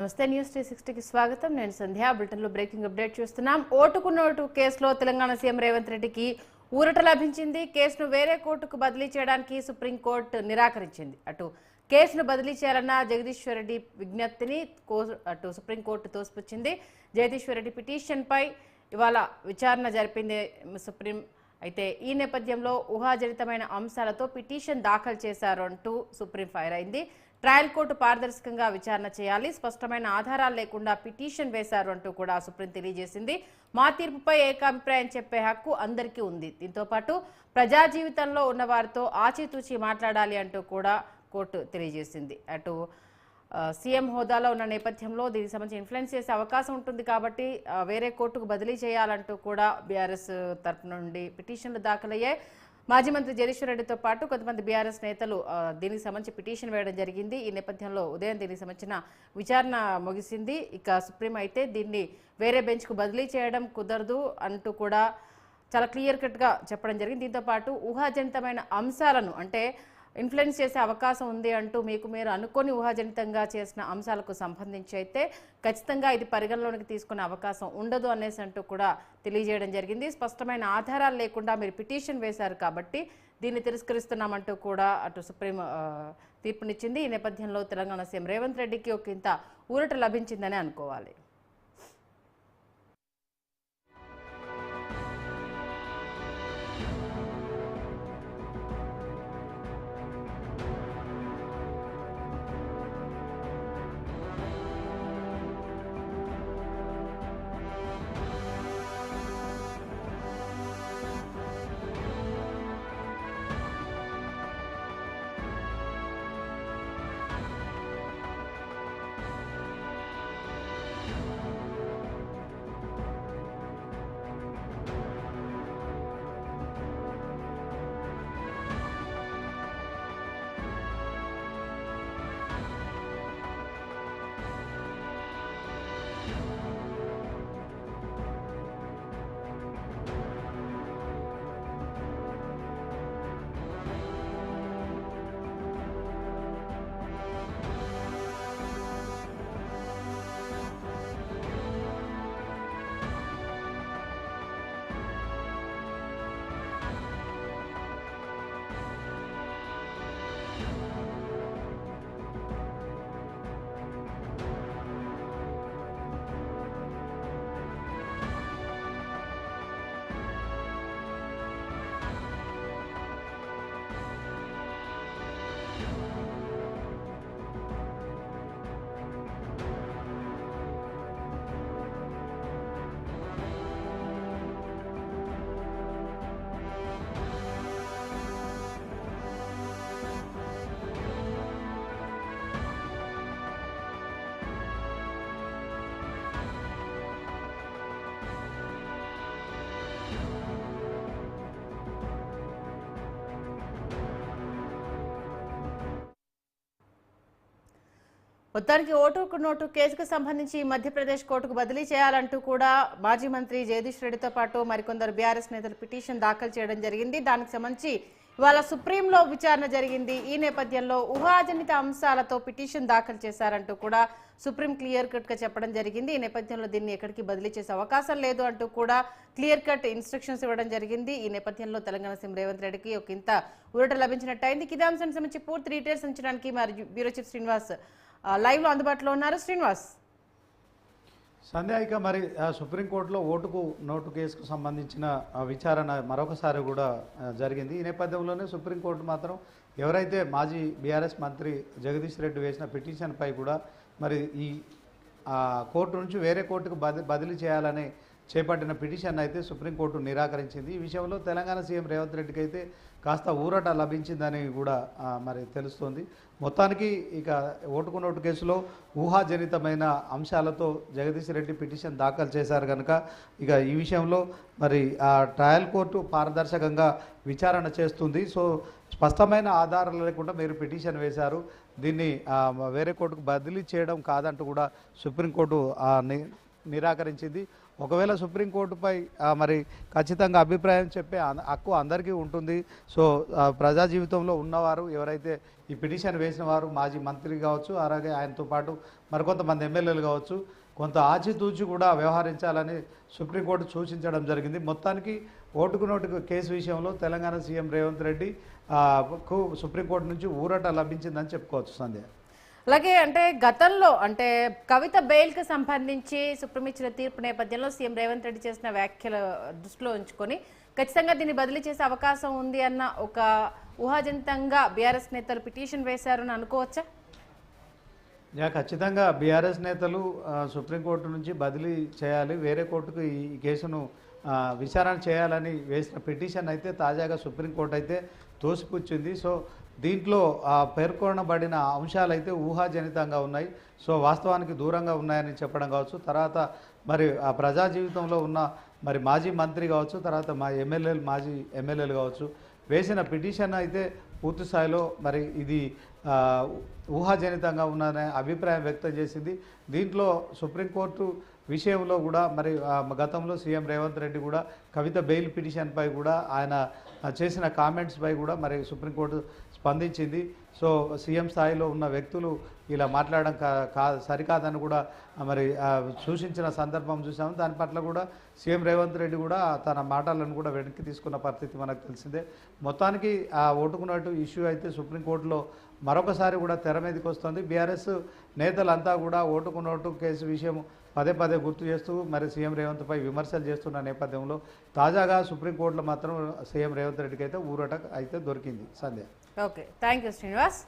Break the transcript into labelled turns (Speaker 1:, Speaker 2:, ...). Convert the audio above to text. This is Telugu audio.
Speaker 1: నమస్తే న్యూస్ 360 కి స్వాగతం. నేను సంధ్య. బులెటిన్ లో బ్రేకింగ్ అప్డేట్ చూస్తున్నాం. ఓటుకు నోటు కేసులో తెలంగాణ సీఎం రేవంత్ రెడ్డికి ఊరట లభించింది. కేసును వేరే కోర్టుకు బదిలీ చేయడానికి సుప్రీంకోర్టు నిరాకరించింది. అటు కేసును బదిలీ చేయాలన్న జగదీశ్వర్ రెడ్డి విజ్ఞప్తిని అటు సుప్రీంకోర్టు తోసిపుచ్చింది. జగదీశ్వర్ రెడ్డి పిటిషన్ పై ఇవాళ విచారణ జరిపింది సుప్రీం. అయితే ఈ నేపథ్యంలో ఊహాజనితమైన అంశాలతో పిటిషన్ దాఖలు చేశారు అంటూ సుప్రీం ఫైర్ అయింది. ట్రయల్ కోర్టు పారదర్శకంగా విచారణ చేయాలి, స్పష్టమైన ఆధారాలు లేకుండా పిటిషన్ వేశారు అంటూ కూడా సుప్రీం తెలియజేసింది. మా తీర్పుపై ఏకాభిప్రాయం చెప్పే హక్కు అందరికీ ఉంది. దీంతో పాటు ప్రజా జీవితంలో ఉన్న వారితో ఆచితూచి మాట్లాడాలి అంటూ కూడా కోర్టు తెలియజేసింది. అటు సీఎం హోదాలో ఉన్న నేపథ్యంలో దీనికి సంబంధించి ఇన్ఫ్లుయెన్స్ చేసే అవకాశం ఉంటుంది కాబట్టి వేరే కోర్టుకు బదిలీ చేయాలంటూ కూడా బీఆర్ఎస్ తరఫు నుండి పిటిషన్లు దాఖలయ్యాయి. మాజీ మంత్రి జగదీశ్వర్ రెడ్డితో పాటు కొంతమంది బీఆర్ఎస్ నేతలు దీనికి సంబంధించి పిటిషన్ వేయడం జరిగింది. ఈ నేపథ్యంలో ఉదయం దీనికి సంబంధించిన విచారణ ముగిసింది. ఇక సుప్రీం అయితే దీన్ని వేరే బెంచ్కు బదిలీ చేయడం కుదరదు అంటూ కూడా చాలా క్లియర్ కట్గా చెప్పడం జరిగింది. దీంతో పాటు ఊహాజనితమైన అంశాలను అంటే ఇన్ఫ్లుయెన్స్ చేసే అవకాశం ఉంది అంటూ మీరు అనుకోని ఊహాజనితంగా చేసిన అంశాలకు సంబంధించి అయితే ఖచ్చితంగా ఇది పరిగణలోనికి తీసుకునే అవకాశం ఉండదు అనేసి అంటూ కూడా తెలియజేయడం జరిగింది. స్పష్టమైన ఆధారాలు లేకుండా మీరు పిటిషన్ వేశారు కాబట్టి దీన్ని తిరస్కరిస్తున్నామంటూ కూడా అటు సుప్రీం తీర్పునిచ్చింది. ఈ నేపథ్యంలో తెలంగాణ సీఎం రేవంత్ రెడ్డికి ఒక ఇంత ఊరట లభించిందని అనుకోవాలి. మొత్తానికి ఓటుకు నోటు కేసుకు సంబంధించి మధ్యప్రదేశ్ కోర్టుకు బదిలీ చేయాలంటూ కూడా మాజీ మంత్రి జగదీష్ రెడ్డితో పాటు మరికొందరు బీఆర్ఎస్ నేతలు పిటిషన్ దాఖలు చేయడం జరిగింది. దానికి సంబంధించి ఇవాళ సుప్రీంలో విచారణ జరిగింది. ఈ నేపథ్యంలో ఊహాజనిత అంశాలతో పిటిషన్ దాఖలు చేశారంటూ కూడా సుప్రీం క్లియర్ కట్ గా చెప్పడం జరిగింది. ఈ నేపథ్యంలో దీన్ని ఎక్కడికి బదిలీ చేసే అవకాశం లేదు అంటూ కూడా క్లియర్ కట్ ఇన్స్ట్రక్షన్స్ ఇవ్వడం జరిగింది. ఈ నేపథ్యంలో తెలంగాణ సీఎం రేవంత్ రెడ్డికి ఒక ఇంత ఊరట లభించినట్టయింది. ఇదే అంశానికి సంబంధించి పూర్తి డీటెయిల్స్ అంచడానికి మరి బ్యూరో చీఫ్ శ్రీనివాస్ లైవ్ లో అందుబాటులో ఉన్నారు. శ్రీనివాస్.
Speaker 2: సంధ్యాయిక మరి సుప్రీంకోర్టులో ఓటుకు నోటు కేసుకు సంబంధించిన విచారణ మరొకసారి కూడా జరిగింది. ఈ నేపథ్యంలోనే సుప్రీంకోర్టు మాత్రం ఎవరైతే మాజీ బీఆర్ఎస్ మంత్రి జగదీష్ రెడ్డి వేసిన పిటిషన్పై కూడా మరి ఈ కోర్టు నుంచి వేరే కోర్టుకు బదిలీ చేయాలని చేపట్టిన పిటిషన్ అయితే సుప్రీంకోర్టు నిరాకరించింది. ఈ విషయంలో తెలంగాణ సీఎం రేవంత్ రెడ్డికి అయితే కాస్త ఊరట లభించిందని కూడా మరి తెలుస్తోంది. మొత్తానికి ఇక ఓటుకు నోటు కేసులో ఊహాజనితమైన అంశాలతో జగదీష్ రెడ్డి పిటిషన్ దాఖలు చేశారు కనుక ఇక ఈ విషయంలో మరి ట్రయల్ కోర్టు పారదర్శకంగా విచారణ చేస్తుంది. సో స్పష్టమైన ఆధారాలు లేకుండా మీరు పిటిషన్ వేశారు, దీన్ని వేరే కోర్టుకు బదిలీ చేయడం కాదంటూ కూడా సుప్రీంకోర్టు నిరాకరించింది. ఒకవేళ సుప్రీంకోర్టుపై మరి ఖచ్చితంగా అభిప్రాయం చెప్పే హక్కు అందరికీ ఉంటుంది. సో ప్రజా జీవితంలో ఉన్నవారు ఎవరైతే ఈ పిటిషన్ వేసిన వారు మాజీ మంత్రి కావచ్చు, అలాగే ఆయనతో పాటు మరికొంతమంది ఎమ్మెల్యేలు కావచ్చు, కొంత ఆచితూచి కూడా వ్యవహరించాలని సుప్రీంకోర్టు సూచించడం జరిగింది. మొత్తానికి ఓటుకు నోటుకు కేసు విషయంలో తెలంగాణ సీఎం రేవంత్ రెడ్డి కు సుప్రీంకోర్టు నుంచి ఊరట లభించిందని చెప్పుకోవచ్చు. సంధ్య,
Speaker 1: అలాగే అంటే గతంలో అంటే కవిత బెయిల్కి సంబంధించి సుప్రీం ఇచ్చిన తీర్పు నేపథ్యంలో సీఎం రేవంత్ రెడ్డి చేసిన వ్యాఖ్యల దృష్టిలో ఉంచుకొని ఖచ్చితంగా దీన్ని బదిలీ చేసే అవకాశం ఉంది అన్న ఒక ఊహాజనితంగా బీఆర్ఎస్ నేతలు పిటిషన్ వేశారని అనుకోవచ్చా?
Speaker 2: ఖచ్చితంగా బీఆర్ఎస్ నేతలు సుప్రీంకోర్టు నుంచి బదిలీ చేయాలి, వేరే కోర్టుకు ఈ కేసును విచారణ చేయాలని వేసిన పిటిషన్ అయితే తాజాగా సుప్రీంకోర్టు అయితే తోసిపుచ్చింది. సో దీంట్లో పేర్కొనబడిన అంశాలు అయితే ఊహాజనితంగా ఉన్నాయి. సో వాస్తవానికి దూరంగా ఉన్నాయని చెప్పడం కావచ్చు, తర్వాత మరి ఆ ప్రజా జీవితంలో ఉన్న మరి మాజీ మంత్రి కావచ్చు, తర్వాత మాజీ ఎమ్మెల్యేలు కావచ్చు వేసిన పిటిషన్ అయితే పూర్తి స్థాయిలో మరి ఇది ఊహాజనితంగా ఉన్నదనే అభిప్రాయం వ్యక్తం చేసింది. దీంట్లో సుప్రీంకోర్టు విషయంలో కూడా మరి గతంలో సీఎం రేవంత్ రెడ్డి కూడా కవిత బెయిల్ పిటిషన్పై కూడా ఆయన చేసిన కామెంట్స్పై కూడా మరి సుప్రీంకోర్టు స్పందించింది. సో సీఎం స్థాయిలో ఉన్న వ్యక్తులు ఇలా మాట్లాడడం సరికాదని కూడా మరి సూచించిన సందర్భం చూసాము. దాని పట్ల కూడా సీఎం రేవంత్ రెడ్డి కూడా తన మాటలను కూడా వెనక్కి తీసుకున్న పరిస్థితి మనకు తెలిసిందే. మొత్తానికి ఆ ఓటుకున్నట్టు ఇష్యూ అయితే సుప్రీంకోర్టులో మరొకసారి కూడా తెర మీదకి వస్తుంది. బీఆర్ఎస్ నేతలంతా కూడా ఓటుకున్నట్టు కేసు విషయం పదే పదే గుర్తు చేస్తూ మరి సీఎం రేవంత్పై విమర్శలు చేస్తున్న నేపథ్యంలో తాజాగా సుప్రీంకోర్టులో మాత్రం సీఎం రేవంత్ రెడ్డికి అయితే ఊరట అయితే దొరికింది. సంధ్య,
Speaker 1: ఓకే, థ్యాంక్ యూ శ్రీనివాస్.